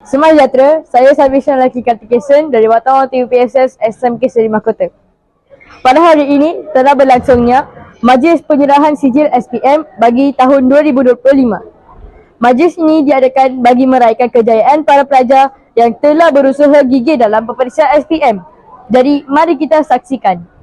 Selamat sejahtera, saya Salvation Laki Kartikesan dari Wartawan TVPSS SMK Seri Mahkota. Pada hari ini telah berlangsungnya Majlis Penyerahan Sijil SPM bagi tahun 2025. Majlis ini diadakan bagi meraihkan kejayaan para pelajar yang telah berusaha gigih dalam peperiksaan SPM. Jadi mari kita saksikan.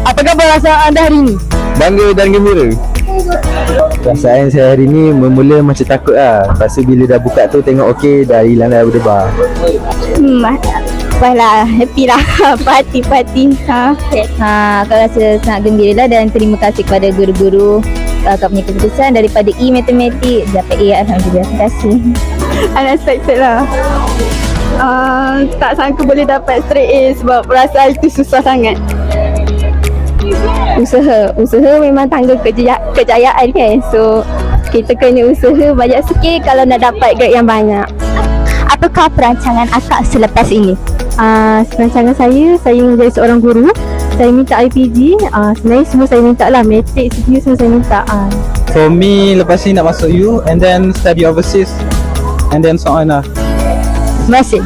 Apakah perasaan anda hari ini? Bangga dan gembira. Perasaan saya hari ni mula macam takut lah. Lepas tu bila dah buka tu tengok okey, dah hilang dah berdebar. Baiklah, happy lah. Parti. Aku rasa sangat gembira lah dan terima kasih kepada guru-guru kakak punya keputusan daripada E-Matematik dapat A. Alhamdulillah, terima kasih. Unexpected lah. Tak sangka boleh dapat straight A sebab rasa itu susah sangat. Usaha memang tangga kejayaan kan. So kita kena usaha banyak sikit kalau nak dapat grade yang banyak. Apakah perancangan akak selepas ini? Perancangan saya ingin menjadi seorang guru. Saya minta IPG. Sebenarnya semua saya minta lah. Matric, CPU semua saya minta. For me, lepas ni nak masuk U and then study overseas and then so on lah. Terima kasih.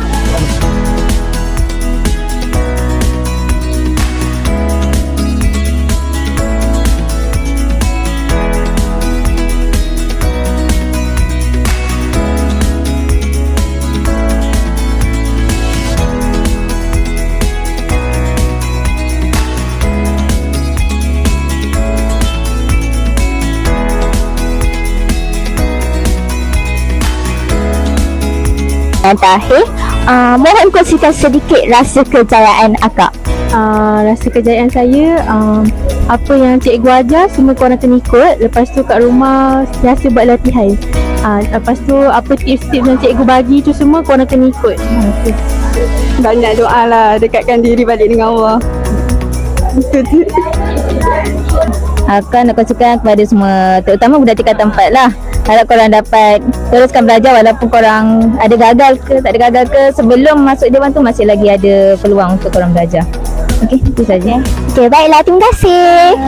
Yang terakhir, mohon kongsikan sedikit rasa kejayaan akak. Rasa kejayaan saya, apa yang cikgu ajar semua korang kena ikut. Lepas tu kat rumah biasa buat latihan. Lepas tu apa tips-tips yang cikgu bagi tu semua korang kena ikut. Banyak doa lah, dekatkan diri balik dengan Allah. Itu tu. Akan nak kongsikan kepada semua, terutama budak tingkatan 4 lah. Harap korang dapat teruskan belajar walaupun korang ada gagal ke tak ada gagal ke, sebelum masuk dewan tu masih lagi ada peluang untuk korang belajar. Okey, itu saja. Okey, baiklah, terima kasih.